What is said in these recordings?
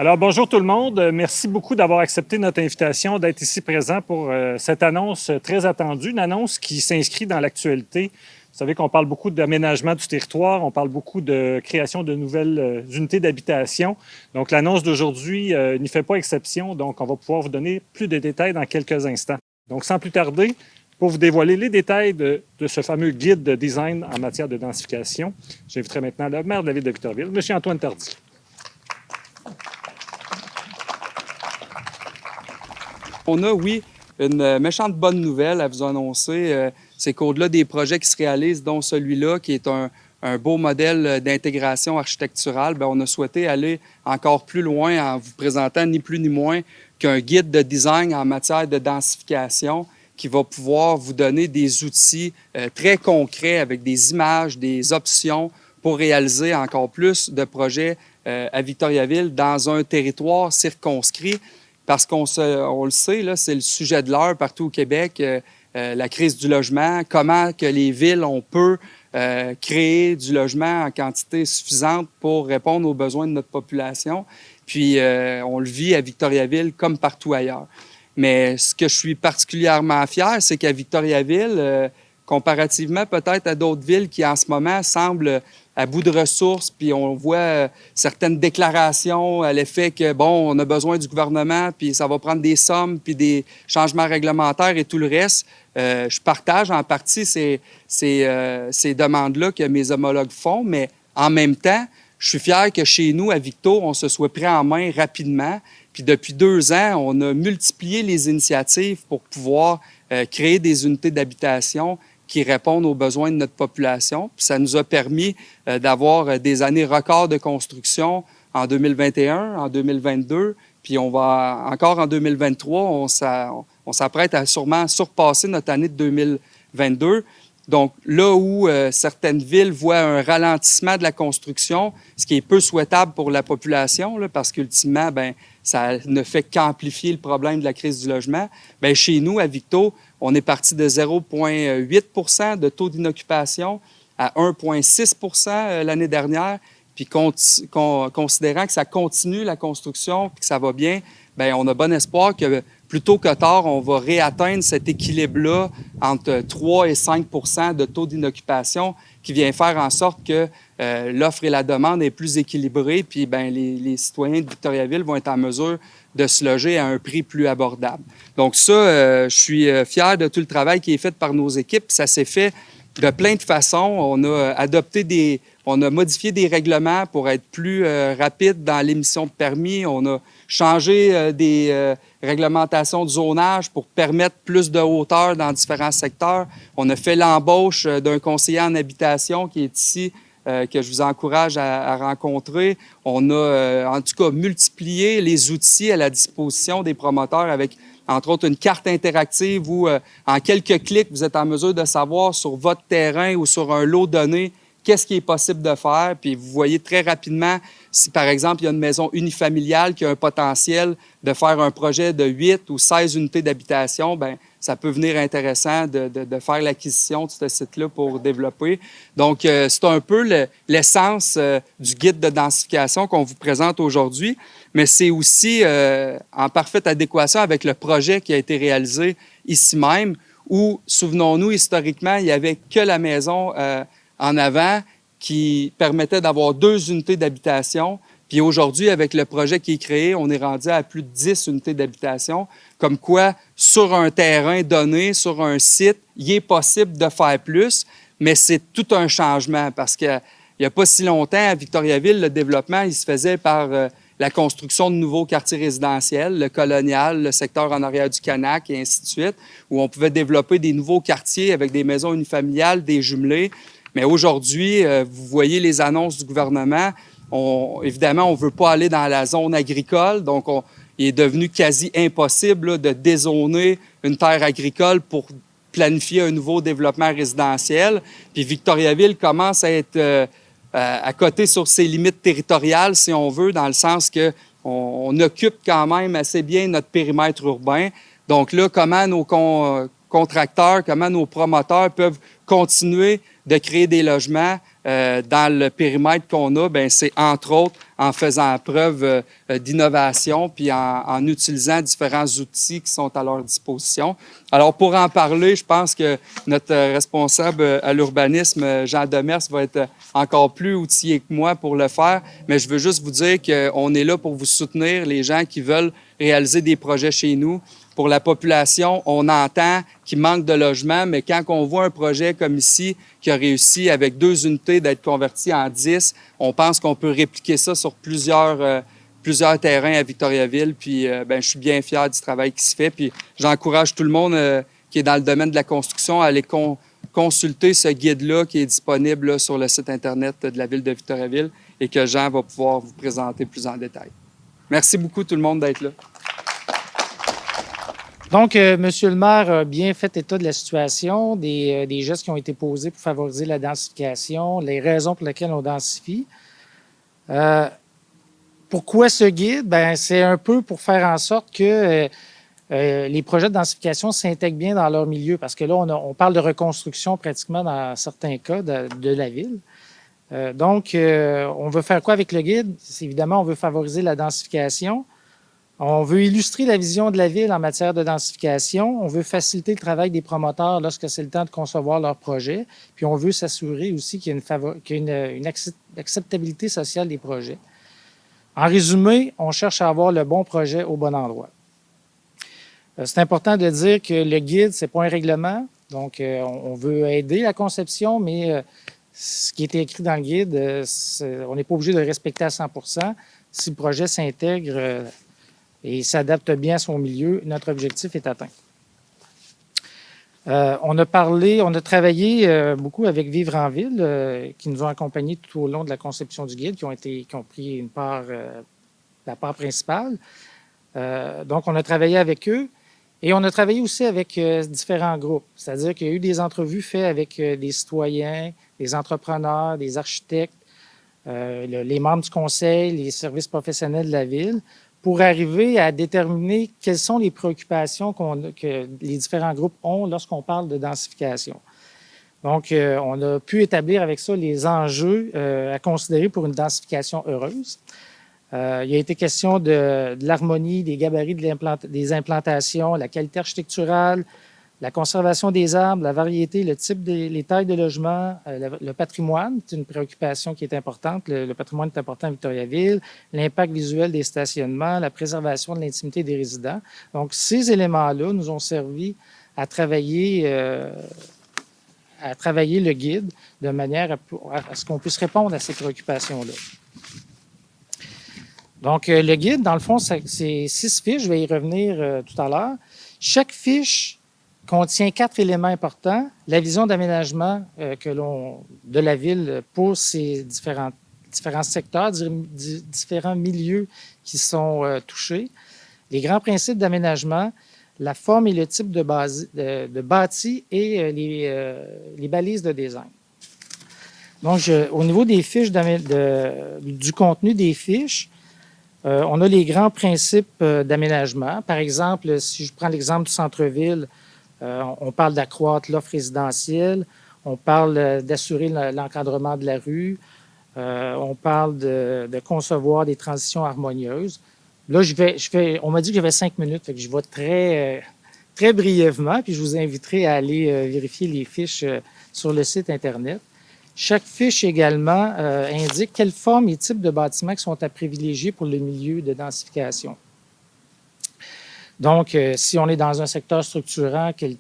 Alors, bonjour tout le monde. Merci beaucoup d'avoir accepté notre invitation, d'être ici présent pour cette annonce très attendue, une annonce qui s'inscrit dans l'actualité. Vous savez qu'on parle beaucoup d'aménagement du territoire, on parle beaucoup de création de nouvelles unités d'habitation. Donc, l'annonce d'aujourd'hui n'y fait pas exception, donc on va pouvoir vous donner plus de détails dans quelques instants. Donc, sans plus tarder, pour vous dévoiler les détails de ce fameux guide de design en matière de densification, j'inviterai maintenant le maire de la ville de Victoriaville, M. Antoine Tardy. On a, oui, une méchante bonne nouvelle à vous annoncer. C'est qu'au-delà des projets qui se réalisent, dont celui-là, qui est un beau modèle d'intégration architecturale, bien, on a souhaité aller encore plus loin en vous présentant ni plus ni moins qu'un guide de design en matière de densification qui va pouvoir vous donner des outils très concrets avec des images, des options pour réaliser encore plus de projets à Victoriaville dans un territoire circonscrit. Parce qu'on le sait, là, c'est le sujet de l'heure partout au Québec, la crise du logement, comment que les villes, on peut créer du logement en quantité suffisante pour répondre aux besoins de notre population. Puis, on le vit à Victoriaville comme partout ailleurs. Mais ce que je suis particulièrement fier, c'est qu'à Victoriaville, comparativement peut-être à d'autres villes qui en ce moment semblent à bout de ressources, puis on voit certaines déclarations à l'effet que, bon, on a besoin du gouvernement, puis ça va prendre des sommes, puis des changements réglementaires et tout le reste. Je partage en partie ces demandes-là que mes homologues font, mais en même temps, je suis fier que chez nous, à Victo, on se soit pris en main rapidement. Puis depuis 2 ans, on a multiplié les initiatives pour pouvoir créer des unités d'habitation qui répondent aux besoins de notre population. Puis ça nous a permis d'avoir des années records de construction en 2021, en 2022, puis on va encore en 2023, on s'apprête à sûrement surpasser notre année de 2022. Donc là où certaines villes voient un ralentissement de la construction, ce qui est peu souhaitable pour la population, là, parce qu'ultimement, bien, ça ne fait qu'amplifier le problème de la crise du logement. Bien, chez nous, à Victo, on est parti de 0,8 de taux d'inoccupation à 1,6 l'année dernière. Puis considérant que ça continue la construction puis que ça va bien, bien, on a bon espoir que plus tôt que tard, on va réatteindre cet équilibre-là entre 3 et 5 de taux d'inoccupation qui vient faire en sorte que l'offre et la demande est plus équilibrée, puis bien, les citoyens de Victoriaville vont être en mesure de se loger à un prix plus abordable. Donc ça, je suis fier de tout le travail qui est fait par nos équipes. Ça s'est fait de plein de façons. On a modifié des règlements pour être plus rapide dans l'émission de permis. On a changé des réglementations de zonage pour permettre plus de hauteur dans différents secteurs. On a fait l'embauche d'un conseiller en habitation qui est ici, que je vous encourage à rencontrer. On a, en tout cas, multiplié les outils à la disposition des promoteurs avec, entre autres, une carte interactive où, en quelques clics, vous êtes en mesure de savoir sur votre terrain ou sur un lot donné qu'est-ce qui est possible de faire. Puis vous voyez très rapidement si, par exemple, il y a une maison unifamiliale qui a un potentiel de faire un projet de 8 ou 16 unités d'habitation, bien, ça peut venir intéressant de faire l'acquisition de ce site-là pour développer. Donc, c'est un peu l'essence du guide de densification qu'on vous présente aujourd'hui, mais c'est aussi en parfaite adéquation avec le projet qui a été réalisé ici même, où, souvenons-nous, historiquement, il n'y avait que la maison en avant qui permettait d'avoir 2 unités d'habitation. Puis aujourd'hui, avec le projet qui est créé, on est rendu à plus de 10 unités d'habitation. Comme quoi, sur un terrain donné, sur un site, il est possible de faire plus, mais c'est tout un changement parce qu'il n'y a pas si longtemps, à Victoriaville, le développement, il se faisait par la construction de nouveaux quartiers résidentiels, le colonial, le secteur en arrière du Canac et ainsi de suite, où on pouvait développer des nouveaux quartiers avec des maisons unifamiliales, des jumelés. Mais aujourd'hui, vous voyez les annonces du gouvernement. Évidemment, on ne veut pas aller dans la zone agricole, donc il est devenu quasi impossible là, de dézoner une terre agricole pour planifier un nouveau développement résidentiel. Puis Victoriaville commence à être à côté sur ses limites territoriales, si on veut, dans le sens qu'on occupe quand même assez bien notre périmètre urbain. Donc là, comment nos contracteurs, comment nos promoteurs peuvent continuer de créer des logements dans le périmètre qu'on a, bien, c'est entre autres en faisant preuve d'innovation puis en utilisant différents outils qui sont à leur disposition. Alors, pour en parler, je pense que notre responsable à l'urbanisme, Jean Demers, va être encore plus outillé que moi pour le faire, mais je veux juste vous dire qu'on est là pour vous soutenir, les gens qui veulent réaliser des projets chez nous. Pour la population, on entend qu'il manque de logements, mais quand on voit un projet comme ici qui a réussi avec 2 unités d'être converti en 10, on pense qu'on peut répliquer ça sur plusieurs terrains à Victoriaville. Puis je suis bien fier du travail qui se fait. Puis j'encourage tout le monde qui est dans le domaine de la construction à aller consulter ce guide-là qui est disponible là, sur le site Internet de la Ville de Victoriaville et que Jean va pouvoir vous présenter plus en détail. Merci beaucoup tout le monde d'être là. Donc, Monsieur le maire a bien fait état de la situation, des gestes qui ont été posés pour favoriser la densification, les raisons pour lesquelles on densifie. Pourquoi ce guide? Bien, c'est un peu pour faire en sorte que les projets de densification s'intègrent bien dans leur milieu, parce que là, on parle de reconstruction pratiquement dans certains cas de la ville. Donc, on veut faire quoi avec le guide? Évidemment, on veut favoriser la densification. On veut illustrer la vision de la ville en matière de densification. On veut faciliter le travail des promoteurs lorsque c'est le temps de concevoir leur projet. Puis on veut s'assurer aussi qu'il y a une acceptabilité sociale des projets. En résumé, on cherche à avoir le bon projet au bon endroit. C'est important de dire que le guide, ce n'est pas un règlement. Donc, on veut aider la conception, mais ce qui est écrit dans le guide, on n'est pas obligé de le respecter à 100 %. Si le projet s'intègre et s'adapte bien à son milieu, notre objectif est atteint. On a travaillé beaucoup avec Vivre en Ville, qui nous ont accompagnés tout au long de la conception du guide, qui ont pris la part principale. Donc, on a travaillé avec eux et on a travaillé aussi avec différents groupes. C'est-à-dire qu'il y a eu des entrevues faites avec des citoyens, des entrepreneurs, des architectes, les membres du conseil, les services professionnels de la ville, pour arriver à déterminer quelles sont les préoccupations que les différents groupes ont lorsqu'on parle de densification. Donc, on a pu établir avec ça les enjeux à considérer pour une densification heureuse. Il a été question de l'harmonie, des gabarits des implantations, la qualité architecturale, la conservation des arbres, la variété, le type les tailles de logement, le patrimoine, c'est une préoccupation qui est importante. Le patrimoine est important à Victoriaville, l'impact visuel des stationnements, la préservation de l'intimité des résidents. Donc, ces éléments-là nous ont servi à travailler le guide de manière à ce qu'on puisse répondre à ces préoccupations-là. Donc, le guide, dans le fond, c'est 6 fiches. Je vais y revenir tout à l'heure. Chaque fiche contient 4 éléments importants. La vision d'aménagement de la ville pour ces différents secteurs, différents milieux qui sont touchés. Les grands principes d'aménagement, la forme et le type de bâti et les balises de design. Donc, au niveau des fiches du contenu des fiches, on a les grands principes d'aménagement. Par exemple, si je prends l'exemple du centre-ville, on parle d'accroître l'offre résidentielle, on parle d'assurer l'encadrement de la rue, on parle de concevoir des transitions harmonieuses. Là, on m'a dit que j'avais 5 minutes, fait que je vais très, très brièvement, puis je vous inviterai à aller vérifier les fiches sur le site Internet. Chaque fiche également indique quelle forme et type de bâtiments qui sont à privilégier pour le milieu de densification. Donc, si on est dans un secteur structurant, quel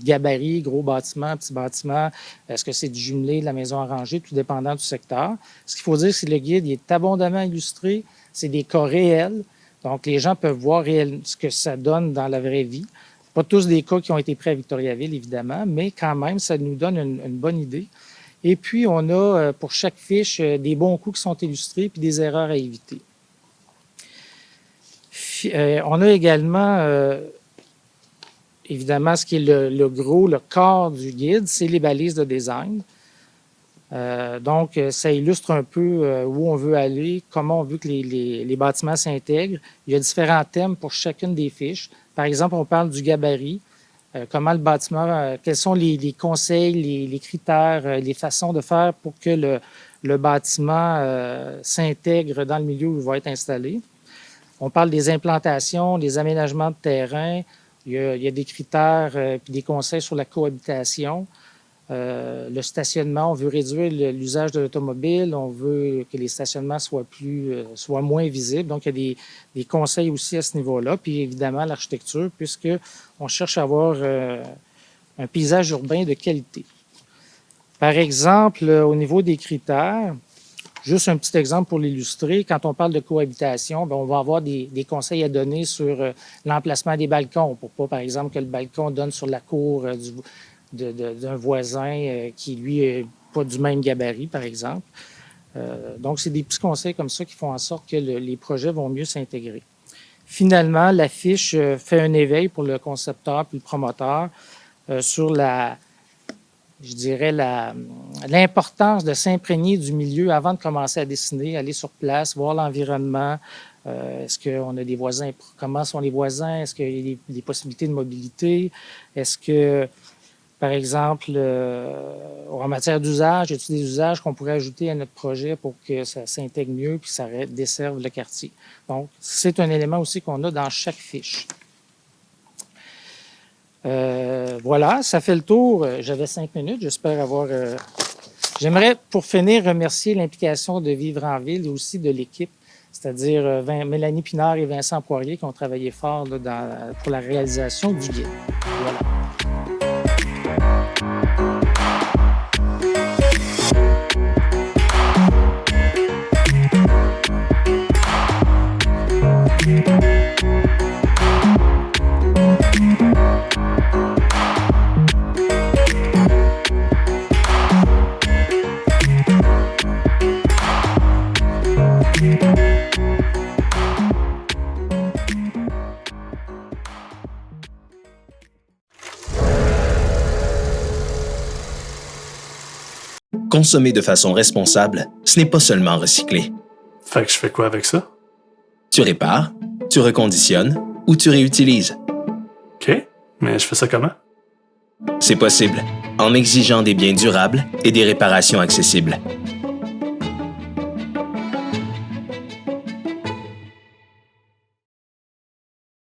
gabarit, gros bâtiment, petit bâtiment, est-ce que c'est du jumelé, de la maison arrangée, tout dépendant du secteur. Ce qu'il faut dire, c'est que le guide il est abondamment illustré, c'est des cas réels, donc les gens peuvent voir ce que ça donne dans la vraie vie. Pas tous des cas qui ont été pris à Victoriaville, évidemment, mais quand même, ça nous donne une bonne idée. Et puis, on a pour chaque fiche des bons coups qui sont illustrés puis des erreurs à éviter. On a également, évidemment, ce qui est le corps du guide, c'est les balises de design. Donc, ça illustre un peu où on veut aller, comment on veut que les bâtiments s'intègrent. Il y a différents thèmes pour chacune des fiches. Par exemple, on parle du gabarit. comment le bâtiment, quels sont les conseils, les critères, les façons de faire pour que le bâtiment s'intègre dans le milieu où il va être installé. On parle des implantations, des aménagements de terrain. Il y a des critères et des conseils sur la cohabitation. Le stationnement, on veut réduire l'usage de l'automobile, on veut que les stationnements soient moins visibles. Donc, il y a des conseils aussi à ce niveau-là. Puis, évidemment, l'architecture, puisqu'on cherche à avoir un paysage urbain de qualité. Par exemple, au niveau des critères, juste un petit exemple pour l'illustrer, quand on parle de cohabitation, bien, on va avoir des conseils à donner sur l'emplacement des balcons, pour pas, par exemple, que le balcon donne sur la cour d'un voisin qui, lui, n'est pas du même gabarit, par exemple. Donc, c'est des petits conseils comme ça qui font en sorte que les projets vont mieux s'intégrer. Finalement, l'affiche fait un éveil pour le concepteur puis le promoteur sur l'importance de s'imprégner du milieu avant de commencer à dessiner, aller sur place, voir l'environnement. Est-ce qu'on a des voisins? Comment sont les voisins? Est-ce qu'il y a des possibilités de mobilité? Est-ce que, par exemple, en matière d'usage, y a-t-il des usages qu'on pourrait ajouter à notre projet pour que ça s'intègre mieux et que ça desserve le quartier? Donc, c'est un élément aussi qu'on a dans chaque fiche. Voilà, ça fait le tour. J'avais 5 minutes, j'espère avoir... J'aimerais, pour finir, remercier l'implication de Vivre en Ville et aussi de l'équipe, c'est-à-dire Mélanie Pinard et Vincent Poirier qui ont travaillé fort là, pour la réalisation du guide. Voilà. Consommer de façon responsable, ce n'est pas seulement recycler. Fait que je fais quoi avec ça? Tu répares, tu reconditionnes ou tu réutilises. OK, mais je fais ça comment? C'est possible, en exigeant des biens durables et des réparations accessibles.